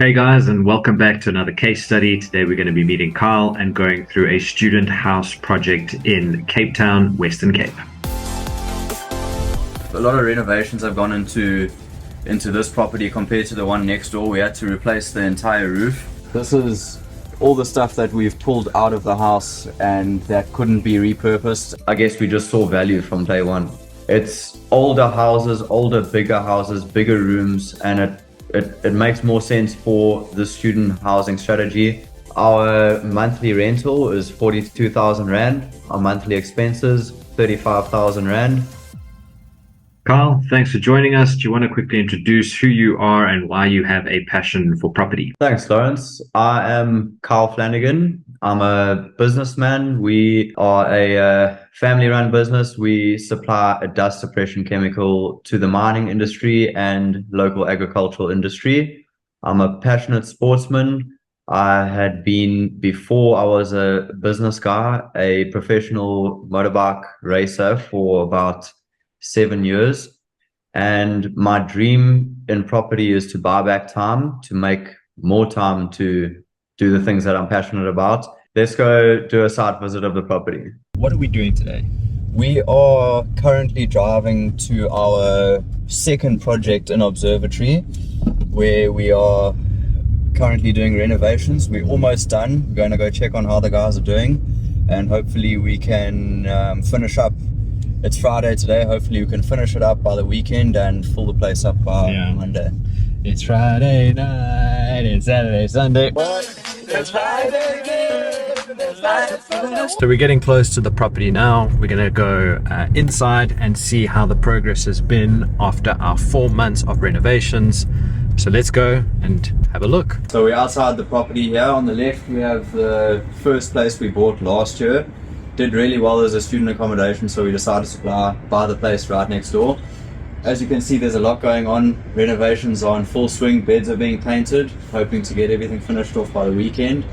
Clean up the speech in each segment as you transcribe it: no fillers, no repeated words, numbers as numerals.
Hey guys, and welcome back to another case study. Today we're going to be meeting Kyle and going through a student house project in Cape Town, Western Cape. A lot of renovations have gone into this property compared to the one next door. We had to replace the entire roof. This is all the stuff that we've pulled out of the house and that couldn't be repurposed. I guess we just saw value from day one. It's older houses, bigger houses, bigger rooms, and it makes more sense for the student housing strategy. Our monthly rental is 42,000 Rand. Our monthly expenses, 35,000 Rand. Kyle, thanks for joining us. Do you want to quickly introduce who you are and why you have a passion for property? Thanks, Lawrence. I am Kyle Flanagan. I'm a businessman. We are a family-run business. We supply a dust suppression chemical to the mining industry and local agricultural industry. I'm a passionate sportsman. I had been, before I was a business guy, a professional motorbike racer for about 7 years. And my dream in property is to buy back time, to make more time to do the things that I'm passionate about. Let's go do a site visit of the property. What are we doing today? We are currently driving to our second project in Observatory, where we are currently doing renovations. We're almost done. We're going to go check on how the guys are doing, and hopefully we can finish up. It's Friday today. Hopefully we can finish it up by the weekend and fill the place up by Monday. It's Friday night, it's Saturday, Sunday. It's Friday, So we're getting close to the property now. We're going to go inside and see how the progress has been after our 4 months of renovations. So let's go and have a look. So we're outside the property here. On the left we have the first place we bought last year. Did really well as a student accommodation, so we decided to buy the place right next door. As you can see, there's a lot going on. Renovations are in full swing. Beds are being painted, hoping to get everything finished off by the weekend,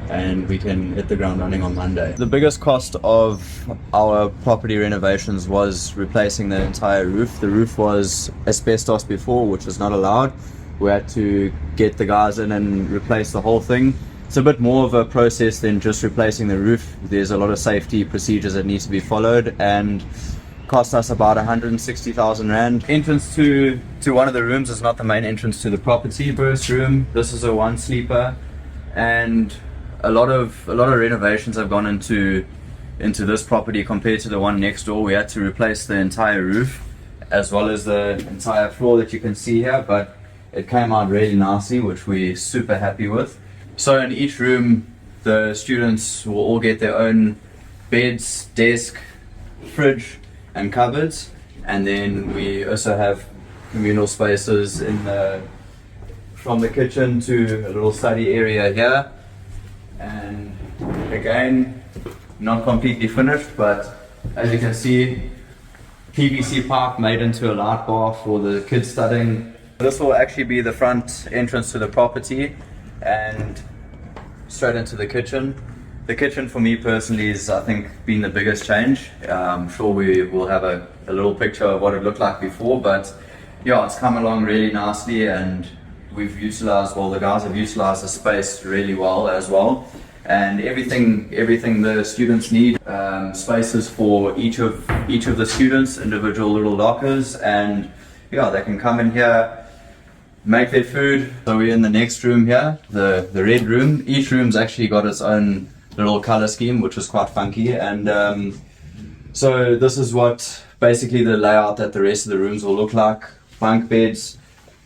and we can hit the ground running on Monday. The biggest cost of our property renovations was replacing the entire roof. The roof was asbestos before, which was not allowed. We had to get the guys in and replace the whole thing. It's a bit more of a process than just replacing the roof. There's a lot of safety procedures that need to be followed, and cost us about 160,000 Rand. Entrance to one of the rooms is not the main entrance to the property. First room, this is a one sleeper, and a lot of renovations have gone into this property compared to the one next door. We had to replace the entire roof as well as the entire floor that you can see here, but it came out really nicely, which we're super happy with. So in each room, the students will all get their own beds, desk, fridge, and cupboards. And then we also have communal spaces from the kitchen to a little study area here. And again, not completely finished, but as you can see, PVC pipe made into a light bar for the kids studying. This will actually be the front entrance to the property, and straight into the kitchen. The kitchen for me personally is, I think, been the biggest change. I'm sure we will have a little picture of what it looked like before, but yeah, it's come along really nicely, and we've utilized, well, the guys have utilized the space really well as well. And everything the students need, spaces for each of the students, individual little lockers, and yeah, they can come in here, make their food. So we're in the next room here, the red room. Each room's actually got its own little color scheme, which is quite funky. And so this is what basically the layout that the rest of the rooms will look like. Bunk beds.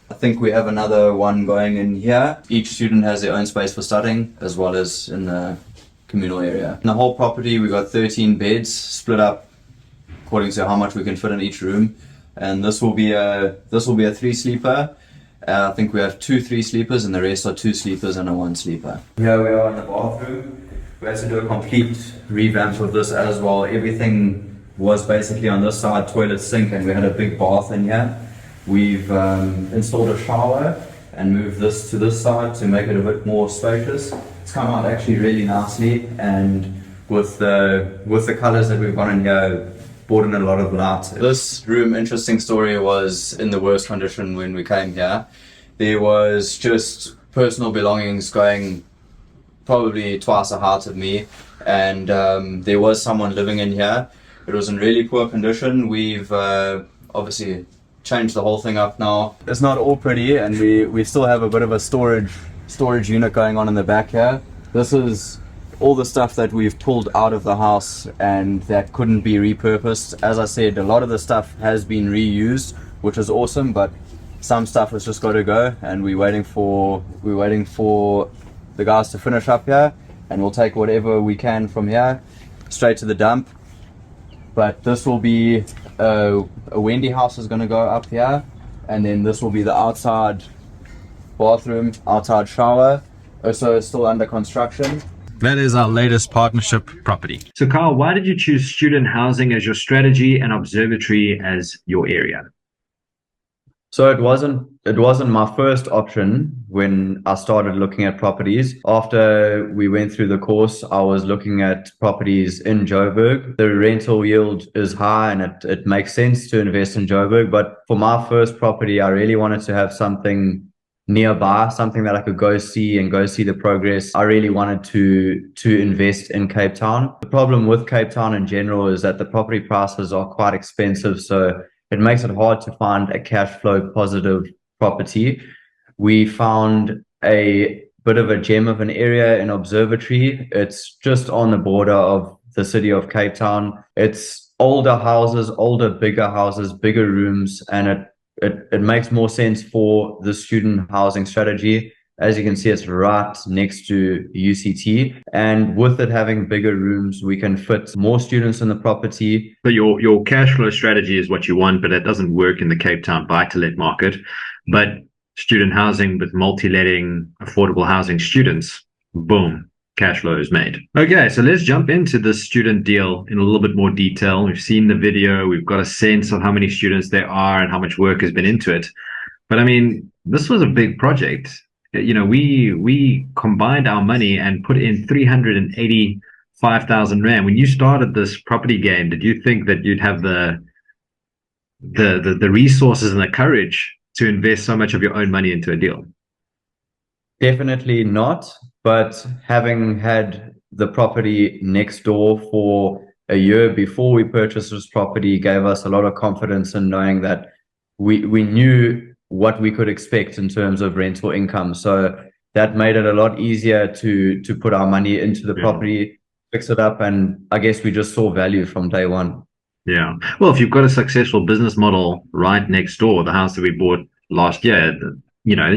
I think we have another one going in here. Each student has their own space for studying, as well as in the communal area. In the whole property, we've got 13 beds split up according to how much we can fit in each room. And this will be a 3-sleeper. I think we have 2 3-sleepers, and the rest are 2 sleepers and a 1 sleeper. Here we are in the bathroom. We had to do a complete revamp of this as well. Everything was basically on this side, toilet, sink, and we had a big bath in here. We've installed a shower and moved this to this side to make it a bit more spacious. It's come out actually really nicely, and with the colors that we've got in here, brought in a lot of light. This room, interesting story, was in the worst condition when we came here. There was just personal belongings going probably twice the height of me, and there was someone living in here. It was in really poor condition. We've obviously changed the whole thing up now. It's not all pretty, and we still have a bit of a storage unit going on in the back here. This is all the stuff that we've pulled out of the house and that couldn't be repurposed. As I said, a lot of the stuff has been reused, which is awesome, but some stuff has just got to go, and we're waiting for the guys to finish up here, and we'll take whatever we can from here straight to the dump. But this will be a Wendy house is going to go up here, and then this will be the outside bathroom, outside shower. Also, it's still under construction. That is our latest partnership property. So Kyle, why did you choose student housing as your strategy and observatory as your area? So it wasn't my first option when I started looking at properties. After we went through the course, I was looking at properties in Joburg. The rental yield is high, and it makes sense to invest in Joburg. But for my first property, I really wanted to have something nearby, something that I could go see the progress. I really wanted to invest in Cape Town. The problem with Cape Town in general is that the property prices are quite expensive, so it makes it hard to find a cash flow positive property. We found a bit of a gem of an area in Observatory. It's just on the border of the city of Cape Town. It's older houses, bigger houses, bigger rooms, and it makes more sense for the student housing strategy. As you can see, it's right next to UCT, and with it having bigger rooms, we can fit more students in the property. So your cash flow strategy is what you want, but that doesn't work in the Cape Town buy-to-let market. But student housing with multi-letting affordable housing students, boom, cash flow is made. Okay, so let's jump into the student deal in a little bit more detail. We've seen the video, we've got a sense of how many students there are and how much work has been into it. But I mean, this was a big project. You know, we combined our money and put in 385,000 rand. When you started this property game, did you think that you'd have the resources and the courage to invest so much of your own money into a deal? Definitely not. But having had the property next door for a year before we purchased this property gave us a lot of confidence in knowing that we knew what we could expect in terms of rental income. So that made it a lot easier to put our money into the property, fix it up, and I guess we just saw value from day one. Yeah. Well, if you've got a successful business model right next door, the house that we bought last year, you know,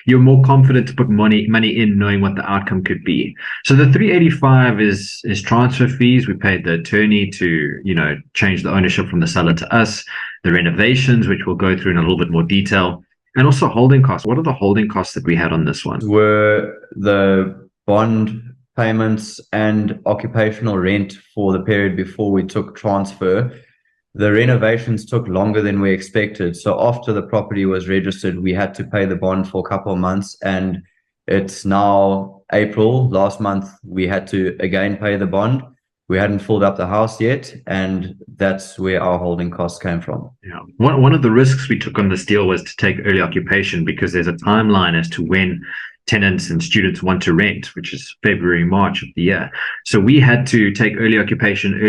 you're more confident to put money in knowing what the outcome could be. So the 385 is transfer fees. We paid the attorney to, you know, change the ownership from the seller to us, the renovations, which we'll go through in a little bit more detail, and also holding costs. What are the holding costs that we had on this one? Were the bond payments and occupational rent for the period before we took transfer. The renovations took longer than we expected. So after the property was registered, we had to pay the bond for a couple of months, and it's now April. Last month, we had to again pay the bond. We hadn't filled up the house yet, and that's where our holding costs came from. Yeah. One of the risks we took on this deal was to take early occupation, because there's a timeline as to when tenants and students want to rent, which is February, March of the year. So we had to take early occupation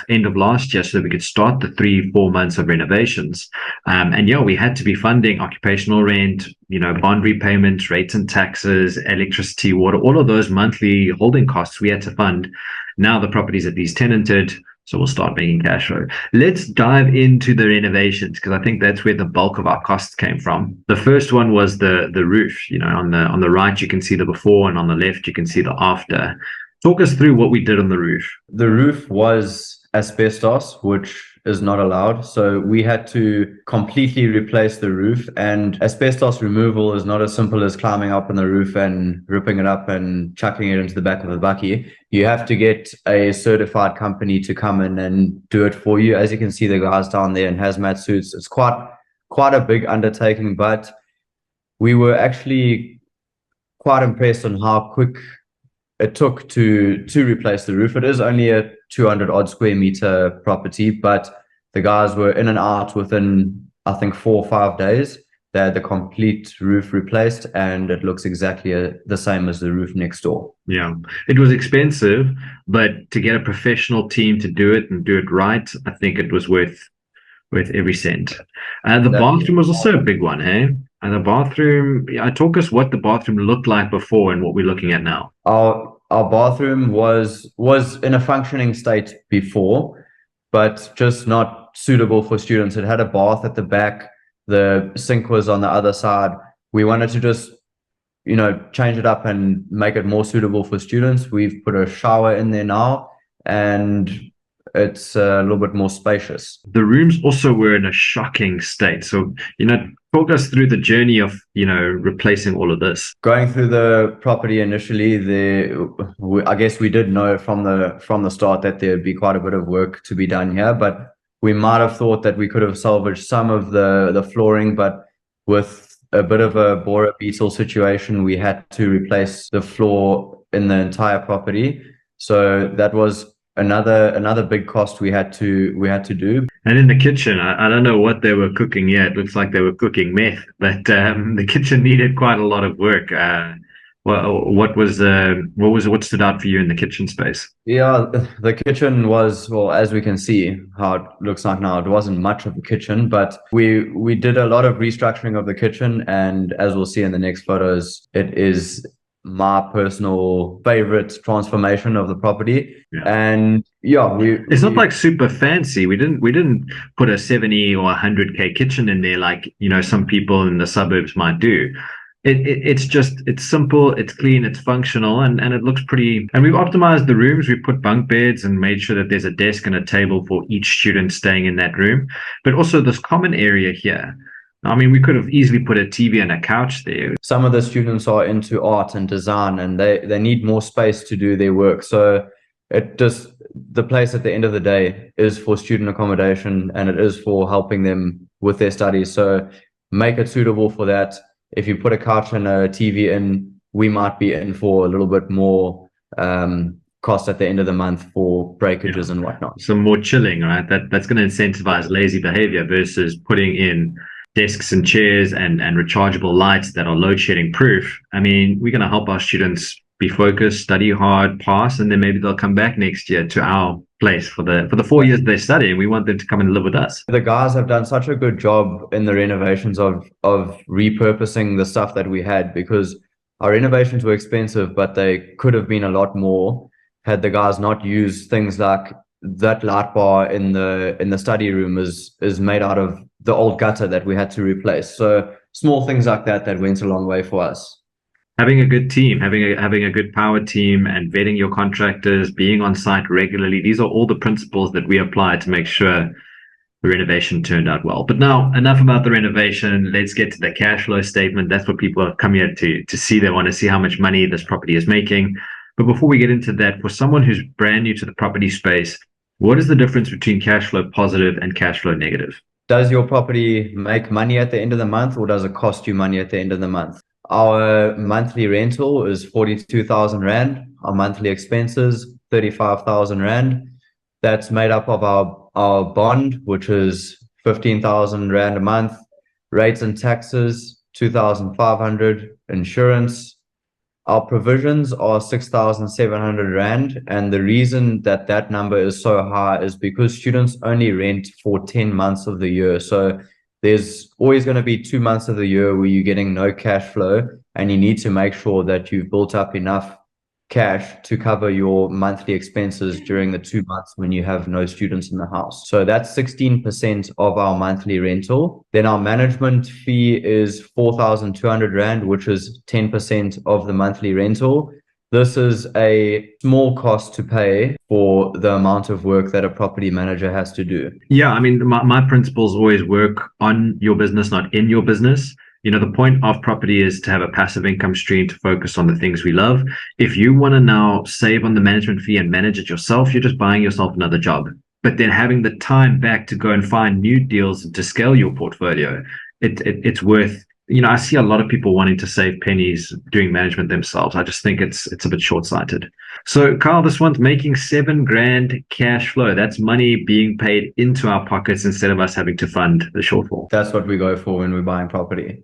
end of last year so that we could start the 3-4 months of renovations. And yeah, we had to be funding occupational rent, you know, bond repayments, rates and taxes, electricity, water, all of those monthly holding costs we had to fund. Now the property's at least tenanted, so we'll start making cash flow. Let's dive into the renovations, because I think that's where the bulk of our costs came from. The first one was the roof. You know, on the right you can see the before, and on the left you can see the after. Talk us through what we did on the roof. The roof was asbestos, which is not allowed. So we had to completely replace the roof, and asbestos removal is not as simple as climbing up on the roof and ripping it up and chucking it into the back of a bucky. You have to get a certified company to come in and do it for you. As you can see, the guys down there in hazmat suits. It's quite a big undertaking, but we were actually quite impressed on how quick it took to replace the roof. It is only a 200 odd square meter property, but the guys were in and out within, I think, 4 or 5 days. They had the complete roof replaced, and it looks exactly the same as the roof next door. Yeah, it was expensive, but to get a professional team to do it and do it right, I think it was worth every cent. The bathroom was also a big one, hey? And the bathroom, yeah, talk us what the bathroom looked like before and what we're looking at now. Our bathroom was in a functioning state before, but just not suitable for students. It had a bath at the back. The sink was on the other side. We wanted to just, change it up and make it more suitable for students. We've put a shower in there now, and it's a little bit more spacious. The rooms also were in a shocking state. So, talk us through the journey of, replacing all of this. Going through the property initially, I guess we did know from the start that there'd be quite a bit of work to be done here, but we might have thought that we could have salvaged some of the flooring, but with a bit of a borer beetle situation, we had to replace the floor in the entire property. So that was another big cost we had to do. And in the kitchen, I don't know what they were cooking yet. It looks like they were cooking meth, but the kitchen needed quite a lot of work. What stood out for you in the kitchen space? Yeah, the kitchen was, well, as we can see how it looks like now, it wasn't much of a kitchen, but we did a lot of restructuring of the kitchen, and as we'll see in the next photos, it is my personal favorite transformation of the property. Yeah. And it's not like super fancy. We didn't put a 70 or 100K kitchen in there like some people in the suburbs might do. It's simple, it's clean, it's functional, and it looks pretty. And we've optimized the rooms. We put bunk beds and made sure that there's a desk and a table for each student staying in that room, but also this common area here. I mean, we could have easily put a TV and a couch there. Some of the students are into art and design, and they need more space to do their work. So the place at the end of the day is for student accommodation, and it is for helping them with their studies. So make it suitable for that. If you put a couch and a TV in, we might be in for a little bit more cost at the end of the month for breakages and whatnot. Some more chilling, right? That's going to incentivize lazy behavior versus putting in desks and chairs and rechargeable lights that are load shedding proof. I mean, we're going to help our students be focused, study hard, pass, and then maybe they'll come back next year to our place for the 4 years they study, and we want them to come and live with us. The guys have done such a good job in the renovations of repurposing the stuff that we had, because our renovations were expensive, but they could have been a lot more had the guys not used things like that light bar in the study room is made out of the old gutter that we had to replace. So small things like that went a long way for us. Having a good team, having a good power team, and vetting your contractors, being on site regularly. These are all the principles that we apply to make sure the renovation turned out well. But now, enough about the renovation. Let's get to the cash flow statement. That's what people have come here to see. They want to see how much money this property is making. But before we get into that, for someone who's brand new to the property space, what is the difference between cash flow positive and cash flow negative? Does your property make money at the end of the month, or does it cost you money at the end of the month? Our monthly rental is 42,000 Rand. Our monthly expenses, 35,000 Rand. That's made up of our bond, which is 15,000 Rand a month. Rates and taxes, 2,500. Insurance. Our provisions are 6,700 Rand. And the reason that number is so high is because students only rent for 10 months of the year. So there's always going to be 2 months of the year where you're getting no cash flow, and you need to make sure that you've built up enough cash to cover your monthly expenses during the 2 months when you have no students in the house. So that's 16% of our monthly rental. Then our management fee is 4,200 Rand, which is 10% of the monthly rental. This is a small cost to pay for the amount of work that a property manager has to do. Yeah, I mean, my principles always work on your business, not in your business. The point of property is to have a passive income stream to focus on the things we love. If you want to now save on the management fee and manage it yourself, you're just buying yourself another job. But then having the time back to go and find new deals to scale your portfolio, it's worth I see a lot of people wanting to save pennies doing management themselves. I just think it's a bit short-sighted. So Kyle, this one's making 7 grand cash flow. That's money being paid into our pockets instead of us having to fund the shortfall. That's what we go for when we're buying property.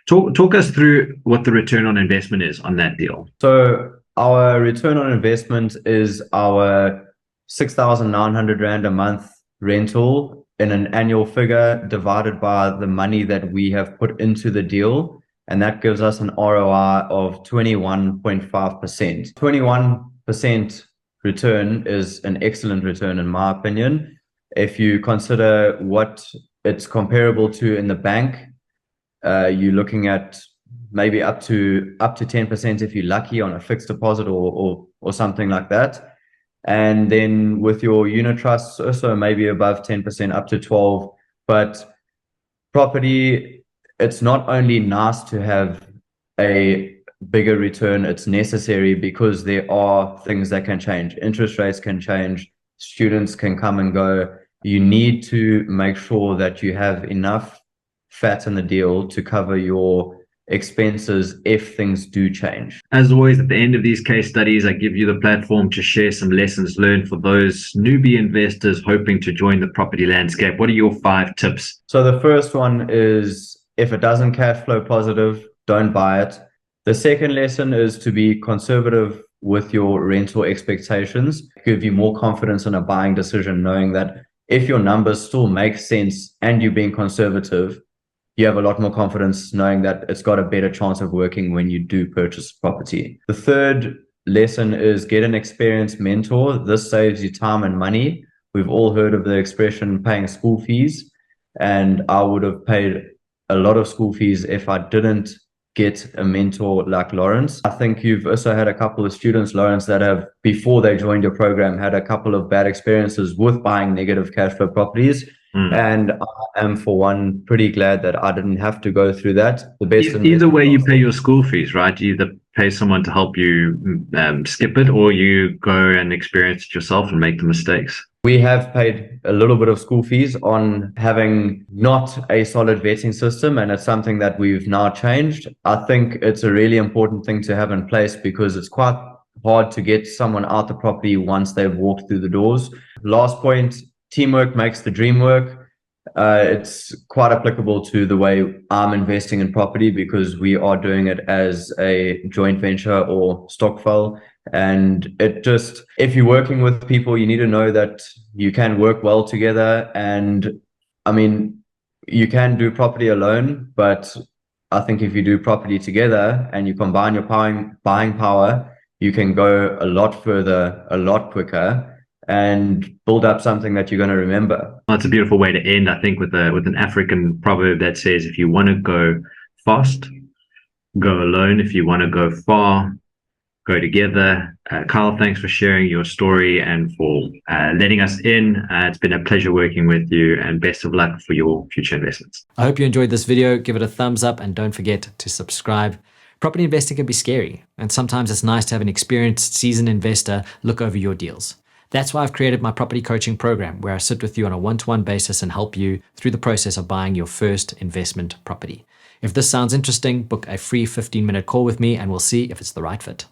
Talk us through what the return on investment is on that deal. So our return on investment is our 6,900 Rand a month rental in an annual figure divided by the money that we have put into the deal. And that gives us an ROI of 21.5%. 21% return is an excellent return, in my opinion. If you consider what it's comparable to in the bank, you're looking at maybe up to 10% if you're lucky on a fixed deposit or something like that. And then with your unit trusts, also maybe above 10%, up to 12. But property, it's not only nice to have a bigger return, it's necessary because there are things that can change. Interest rates can change, students can come and go. You need to make sure that you have enough fat in the deal to cover your expenses if things do change. As always, at the end of these case studies, I give you the platform to share some lessons learned for those newbie investors hoping to join the property landscape. What are your 5 tips? So the first one is, if it doesn't cash flow positive, don't buy it. The second lesson is to be conservative with your rental expectations. Give you more confidence in a buying decision, knowing that if your numbers still make sense and you're being conservative, you have a lot more confidence knowing that it's got a better chance of working when you do purchase property. The third lesson is get an experienced mentor. This saves you time and money. We've all heard of the expression paying school fees, and I would have paid a lot of school fees if I didn't get a mentor like Lawrence. I think you've also had a couple of students, Lawrence, that have, before they joined your program, had a couple of bad experiences with buying negative cash flow properties. And I am, for one, pretty glad that I didn't have to go through that. The best either way, you pay your school fees, right? You either pay someone to help you skip it, or you go and experience it yourself and make the mistakes. We have paid a little bit of school fees on having not a solid vetting system, and it's something that we've now changed. I think it's a really important thing to have in place because it's quite hard to get someone out the property once they've walked through the doors. Last point, teamwork makes the dream work. It's quite applicable to the way I'm investing in property because we are doing it as a joint venture or stokvel. And it just, if you're working with people, you need to know that you can work well together. And I mean, you can do property alone, but I think if you do property together and you combine your buying power, you can go a lot further, a lot quicker, and build up something that you're going to remember. Well, it's a beautiful way to end, I think, with an African proverb that says, if you want to go fast, go alone. If you want to go far, go together. Kyle, thanks for sharing your story and for letting us in. It's been a pleasure working with you, and best of luck for your future investments. I hope you enjoyed this video. Give it a thumbs up and don't forget to subscribe. Property investing can be scary, and sometimes it's nice to have an experienced, seasoned investor look over your deals. That's why I've created my property coaching program, where I sit with you on a one-to-one basis and help you through the process of buying your first investment property. If this sounds interesting, book a free 15-minute call with me and we'll see if it's the right fit.